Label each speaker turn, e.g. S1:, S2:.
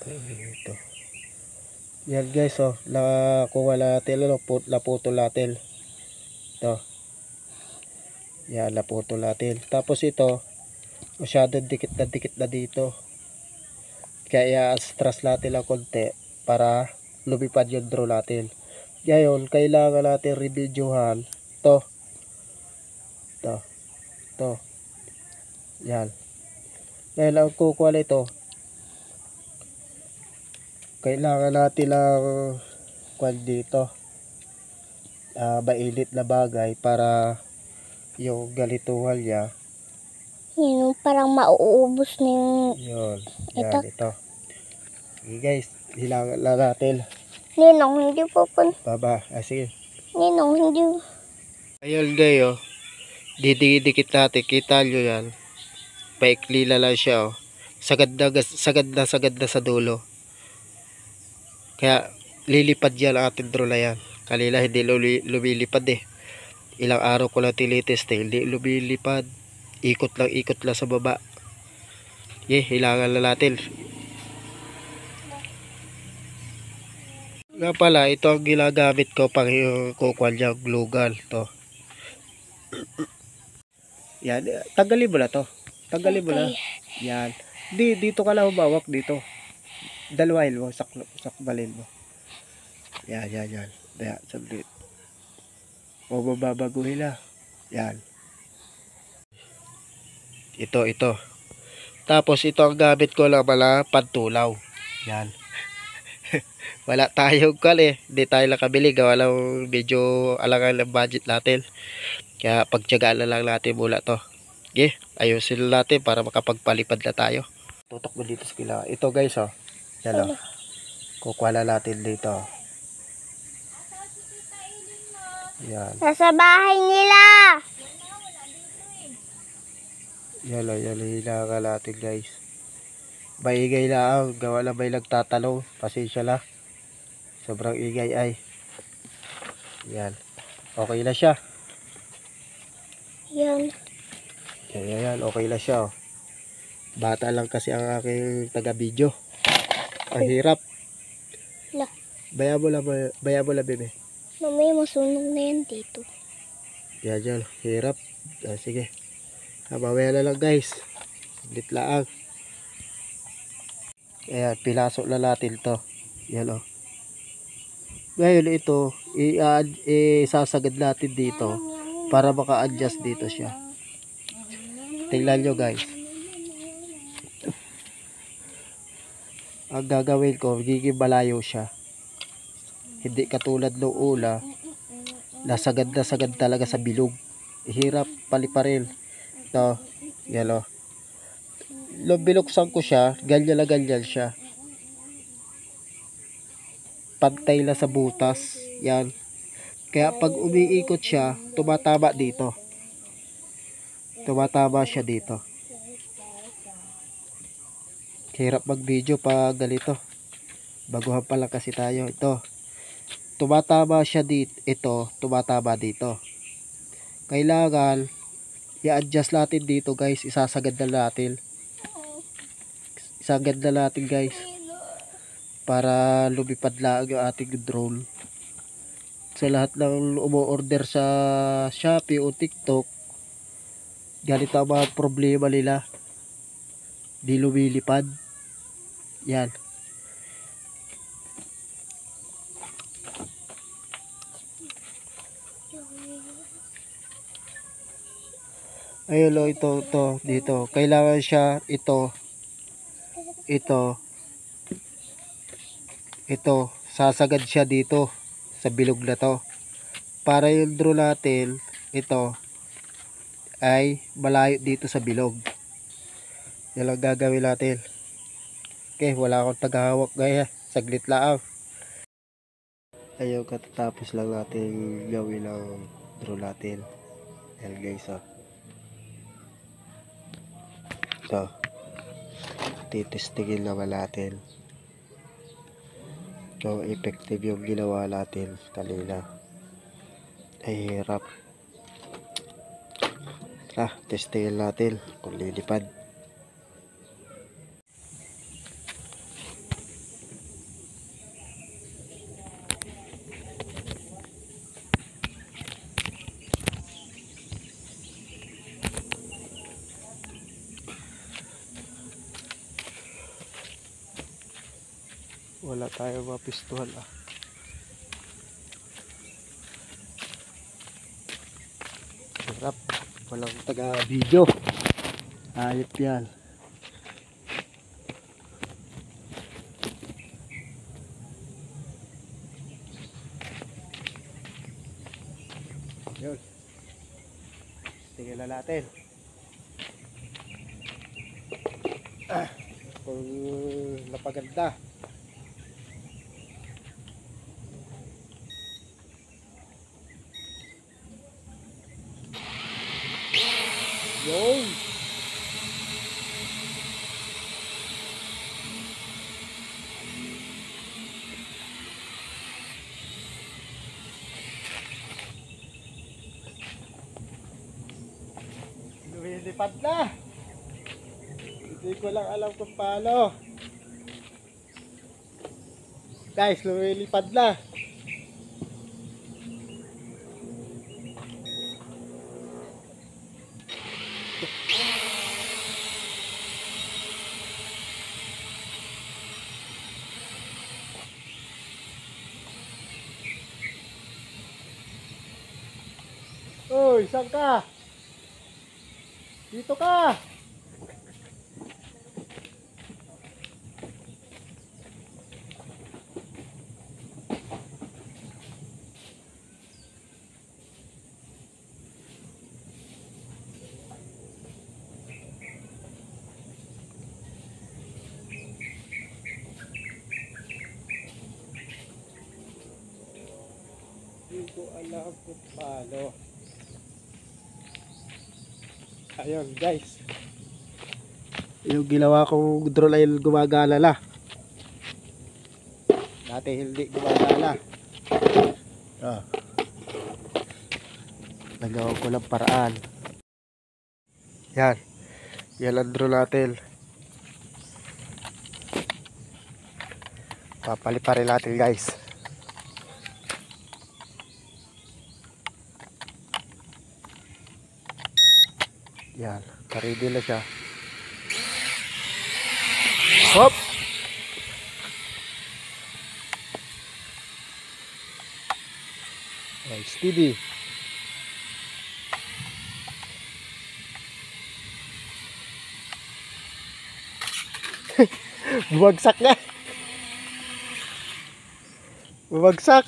S1: Ito. Yan guys, oh, nakuha natin, naputol natin. Ito. Yan, naputol natin. Tapos ito, masyadong dikit na dito. Kaya i-astras natin lang konti para lumipad yung drone natin. Ngayon, kailangan natin reviewhan ito. Ito. Yan. Ngayon, ang kukuha nito, kailangan natin lang kuha dito. Mainit na bagay para yung galituhan niya.
S2: Yung parang mauubos na yung...
S1: Yun. Yan, ito. Okay guys, hilangan na natin.
S2: Ninong, hindi po po.
S1: Baba. Sige.
S2: Ninong, hindi.
S1: Ayun guys, oh. Didikit natin. Kita nyo yan. Paikli na lang siya, oh. Sagad na sa dulo. Kaya lilipad yan ang ating drone na yan. Kanina hindi lumilipad eh. Ilang araw ko lang tinitest eh. Hindi lumilipad. Ikot lang sa baba. Hilangan na natin. Nga pala, ito ang ginagamit ko pang kukuha niya glue gun. Ito. Yan. Tanggalin mo na to. Tanggalin mo na. Yan. Dito ka lang humawak dito. Dalawain mo. Sakbalin mo. Yan. Yan, saglit. O babaguhin na. Yan. Ito. Tapos ito ang gamit ko lang pala pantulaw. Yan. Wala tayong hindi tayo nakabili. Gawa lang medyo alangan ng budget natin. Kaya pagtyagaan na lang natin mula to. Okay, ayusin natin para makapagpalipad na tayo. Tutok mo dito sa kila. Ito guys, oh. Yan, oh. Kukuha na natin dito. Yan.
S2: Nasa bahay nila.
S1: Yan, hilangan natin guys. Maingay lang. Gawa lang may nagtatanong. Pasensya lang. Sobrang ingay ay. Yan. Okay na siya.
S2: Yan.
S1: Yan. Okay na siya, oh. Bata lang kasi ang aking taga-video. Ang hirap. Baya mo lang, bebe.
S2: Mamaya masunog na yan dito.
S1: Yan. Hirap. Sige. Mamaya na lang guys. Saglit lang. Ayan, pinasok na natin to. Yan, oh. Ngayon ito, isasagad natin dito para maka-adjust dito siya. Tingnan nyo guys. Ang gagawin ko, magiging malayo siya. Hindi katulad ng una, nasagad talaga sa bilog. Hirap paliparin. Ito, yan, oh. Binuksan ko siya, ganyan siya. Pantay na sa butas. Yan. Kaya pag umiikot siya, tumatama dito. Tumatama siya dito. Hirap mag-video pag ganito. Baguhan pa lang kasi tayo. Ito. Tumatama siya dito. Ito, tumatama dito. Kailangan i-adjust natin dito guys. Isasagad na natin. Isagad na natin guys. Para lumipad lang yung ating drone. Sa lahat ng umu-order sa Shopee o TikTok, ganito ang mga problema nila. Di lumilipad. Yan. Ayun, lo, ito, dito. Kailangan siya, ito, sasagad siya dito sa bilog na to. Para yung drone natin, ito, ay malayo dito sa bilog. Yan lang gagawin natin. Okay, wala akong tagahawak gaya. Saglit lang. Ayun, katatapos lang natin gawin ang drone natin. Yan guys, oh. So, titestingin naman natin kung effective yung ginawa natin kanina. Ay hirap. Testingin natin kung lilipad. Wala tayong mapistuhan ah. Sarap. Walang taga-video. Ayop yan. Yun. Tingnan na natin. Kung napaganda. Yun. Lumilipad na. Hindi ko lang alam kung paano. Guys, lumilipad na. Uy, saan ka? Dito ka. Hindi ko alam kung paano. Ayun guys, yung ginawa kong drone ay gumagana na. Dati hindi gumagana. Nagawa ko lang paraan. Yan. Yan ang drone natin. Papaliparin natin guys. Yan, ready na siya. Hop! Ay, steady. Bumagsak na. Bumagsak.